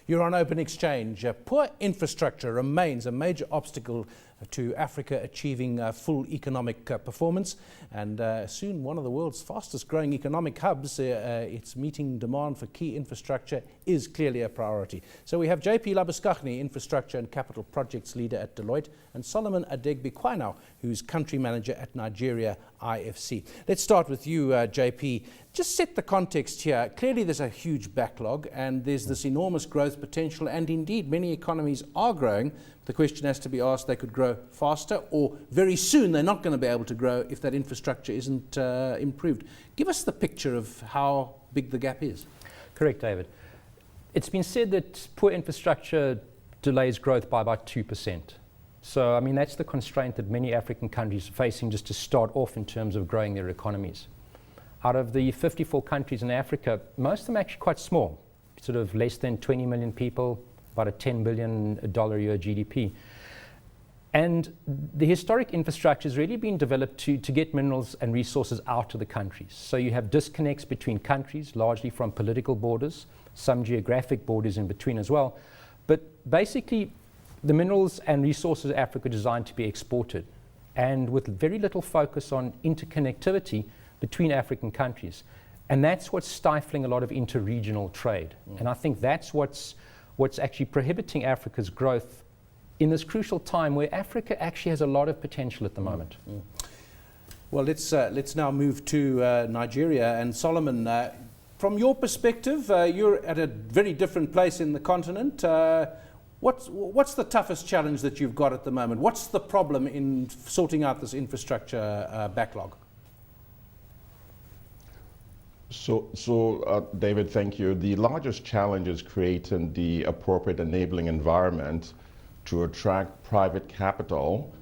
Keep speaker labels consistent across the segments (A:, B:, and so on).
A: You're on Open Exchange. Poor infrastructure remains a major obstacle to Africa achieving full economic performance, and soon one of the world's fastest growing economic hubs, its meeting demand for key infrastructure is clearly a priority. So we have JP Labuskaghni, Infrastructure and Capital Projects Leader at Deloitte, and Solomon Adegbe-Kwainau, who's Country Manager at Nigeria IFC. Let's start with you, JP. Just set the context here. Clearly there's a huge backlog and there's this enormous growth potential, and indeed many economies are growing. The question has to be asked, they could grow faster, or very soon they're not going to be able to grow if that infrastructure isn't improved. Give us the picture of how big the gap is.
B: Correct, David. It's been said that poor infrastructure delays growth by about 2%. So, I mean, that's the constraint that many African countries are facing just to start off in terms of growing their economies. Out of the 54 countries in Africa, most of them are actually quite small, sort of less than 20 million people, about a $10 billion a year GDP. And the historic infrastructure has really been developed to get minerals and resources out of the countries. So you have disconnects between countries, largely from political borders, some geographic borders in between as well. But basically, the minerals and resources of Africa are designed to be exported, and with very little focus on interconnectivity between African countries. And that's what's stifling a lot of inter-regional trade. And I think that's what's actually prohibiting Africa's growth in this crucial time where Africa actually has a lot of potential at the moment.
A: Well, let's now move to Nigeria. And Solomon, from your perspective, you're at a very different place in the continent. What's the toughest challenge that you've got at the moment? What's the problem in sorting out this infrastructure backlog?
C: So David, thank you. The largest challenge is creating the appropriate enabling environment to attract private capital,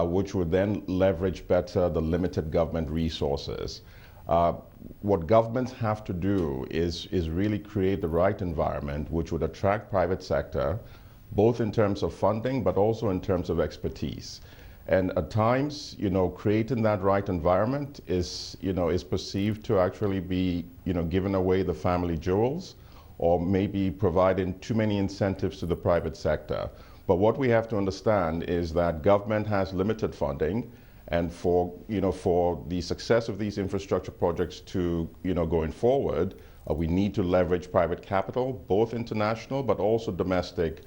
C: which would then leverage better the limited government resources. What governments have to do is really create the right environment which would attract private sector, both in terms of funding, but also in terms of expertise. And at times, creating that right environment is perceived to actually be, giving away the family jewels, or maybe providing too many incentives to the private sector. But what we have to understand is that government has limited funding, and for the success of these infrastructure projects to, going forward, we need to leverage private capital, both international but also domestic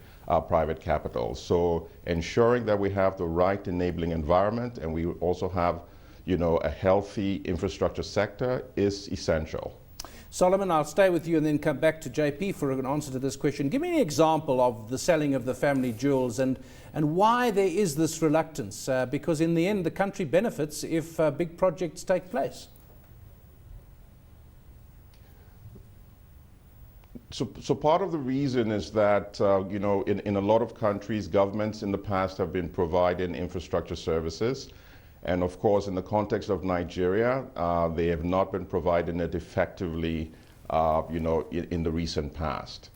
C: private capital. So ensuring that we have the right enabling environment and we also have, a healthy infrastructure sector is essential.
A: Solomon, I'll stay with you and then come back to JP for an answer to this question. Give me an example of the selling of the family jewels and why there is this reluctance, because in the end the country benefits if big projects take place.
C: So part of the reason is that, in a lot of countries, governments in the past have been providing infrastructure services. And of course, in the context of Nigeria, they have not been providing it effectively, in the recent past.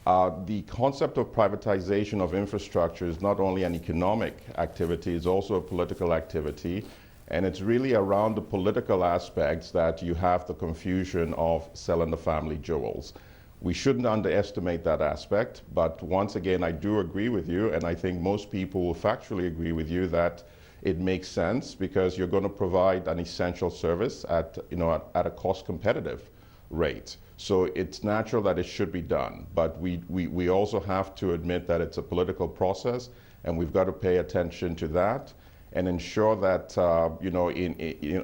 C: The concept of privatization of infrastructure is not only an economic activity, it's also a political activity. And it's really around the political aspects that you have the confusion of selling the family jewels. We shouldn't underestimate that aspect, but once again, I do agree with you, and I think most people will factually agree with you that it makes sense because you're going to provide an essential service at a cost competitive rate. So it's natural that it should be done, but we also have to admit that it's a political process, and we've got to pay attention to that and ensure that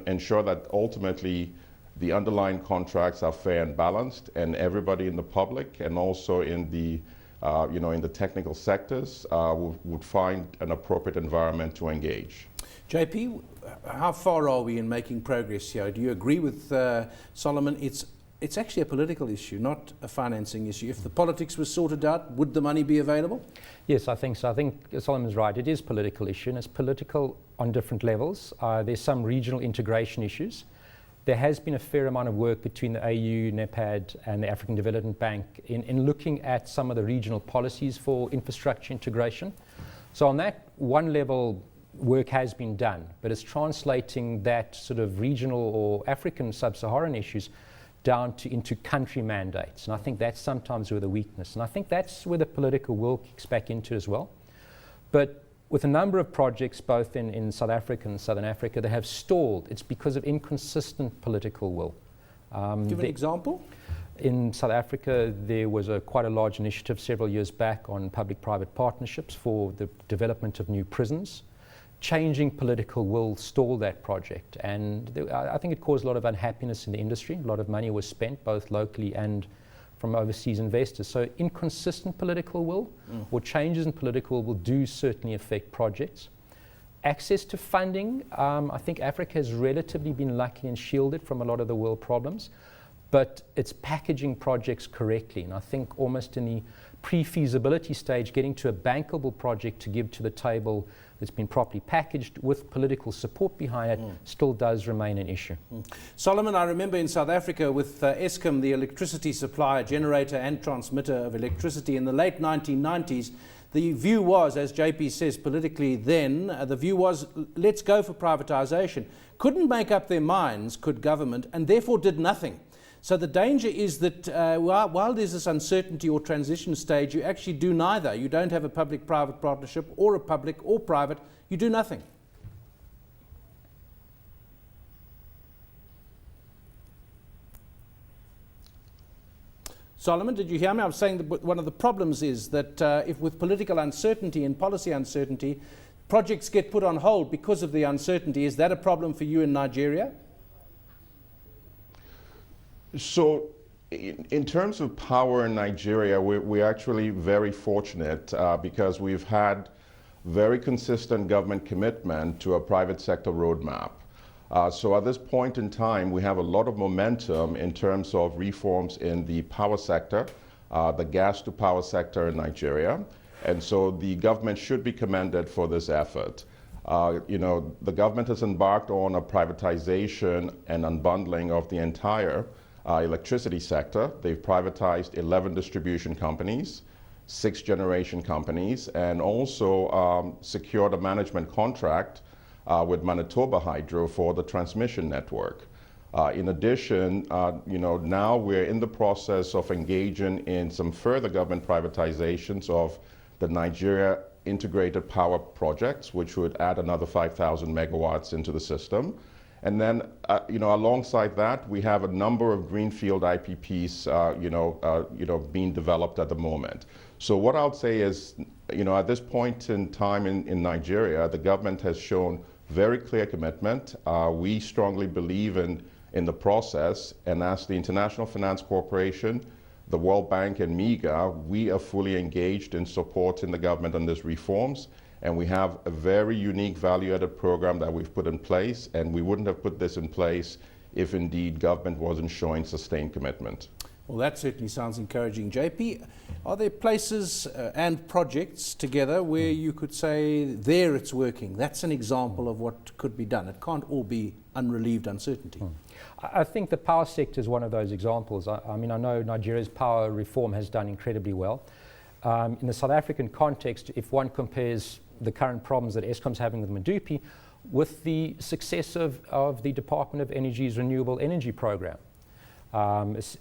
C: ensure that ultimately the underlying contracts are fair and balanced, and everybody in the public and also in the in the technical sectors would find an appropriate environment to engage.
A: JP, how far are we in making progress here? Do you agree with Solomon? It's actually a political issue, not a financing issue. If the politics was sorted out, would the money be available?
B: Yes, I think so. I think Solomon's right. It is a political issue, and it's political on different levels. There's some regional integration issues. There has been a fair amount of work between the AU, NEPAD, and the African Development Bank in looking at some of the regional policies for infrastructure integration. So on that one level, work has been done, but it's translating that sort of regional or African sub-Saharan issues down to into country mandates. And I think that's sometimes where the weakness, and I think that's where the political will kicks back into as well. But with a number of projects, both in South Africa and Southern Africa, that have stalled, it's because of inconsistent political will.
A: Give an example.
B: In South Africa, there was quite a large initiative several years back on public-private partnerships for the development of new prisons. Changing political will stalled that project, and I think it caused a lot of unhappiness in the industry. A lot of money was spent, both locally and from overseas investors. So inconsistent political will or changes in political will do certainly affect projects. Access to funding, I think Africa has relatively been lucky and shielded from a lot of the world problems, but it's packaging projects correctly. And I think almost in the pre-feasibility stage, getting to a bankable project to give to the table that's been properly packaged with political support behind it still does remain an issue.
A: Solomon, I remember in South Africa with Eskom, the electricity supplier, generator and transmitter of electricity in the late 1990s, the view was, as JP says politically then, the view was, let's go for privatization. Couldn't make up their minds, could government, and therefore did nothing. So the danger is that while there's this uncertainty or transition stage, you actually do neither. You don't have a public-private partnership or a public or private. You do nothing. Solomon, did you hear me? I was saying that one of the problems is that if with political uncertainty and policy uncertainty, projects get put on hold because of the uncertainty. Is that a problem for you in Nigeria?
C: So in terms of power in Nigeria, we're actually very fortunate because we've had very consistent government commitment to a private sector roadmap. So at this point in time, we have a lot of momentum in terms of reforms in the power sector, the gas to power sector in Nigeria. And so the government should be commended for this effort. The government has embarked on a privatization and unbundling of the entire electricity sector. They've privatized 11 distribution companies, 6 generation companies, and also secured a management contract with Manitoba Hydro for the transmission network. In addition, now we're in the process of engaging in some further government privatizations of the Nigeria integrated power projects, which would add another 5,000 megawatts into the system. And then, alongside that, we have a number of greenfield IPPs, being developed at the moment. So what I'll say is, at this point in time in Nigeria, the government has shown very clear commitment. We strongly believe in the process, and as the International Finance Corporation, the World Bank and MEGA, we are fully engaged in supporting the government on these reforms. And we have a very unique value-added program that we've put in place, and we wouldn't have put this in place if indeed government wasn't showing sustained commitment.
A: Well, that certainly sounds encouraging. JP, are there places and projects together where you could say, there it's working? That's an example of what could be done. It can't all be unrelieved uncertainty.
B: I think the power sector is one of those examples. I know Nigeria's power reform has done incredibly well. In the South African context, if one compares the current problems that Eskom's having with Medupi with the success of the Department of Energy's renewable energy program.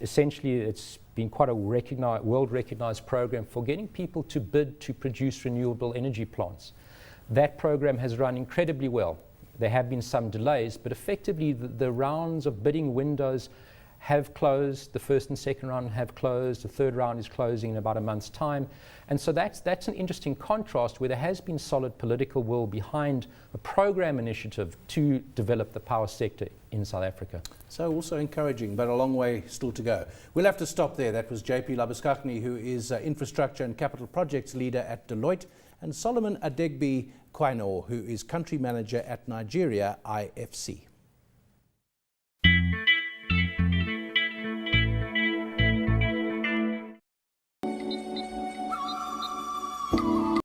B: Essentially, it's been quite a world-recognized program for getting people to bid to produce renewable energy plants. That program has run incredibly well. There have been some delays, but effectively the rounds of bidding windows have closed. The first and second round have closed. The third round is closing in about a month's time. And so that's an interesting contrast where there has been solid political will behind a program initiative to develop the power sector in South Africa.
A: So also encouraging, but a long way still to go. We'll have to stop there. That was JP Labuskaghni, who is Infrastructure and Capital Projects Leader at Deloitte, and Solomon Adegbe Kwaino, who is Country Manager at Nigeria IFC.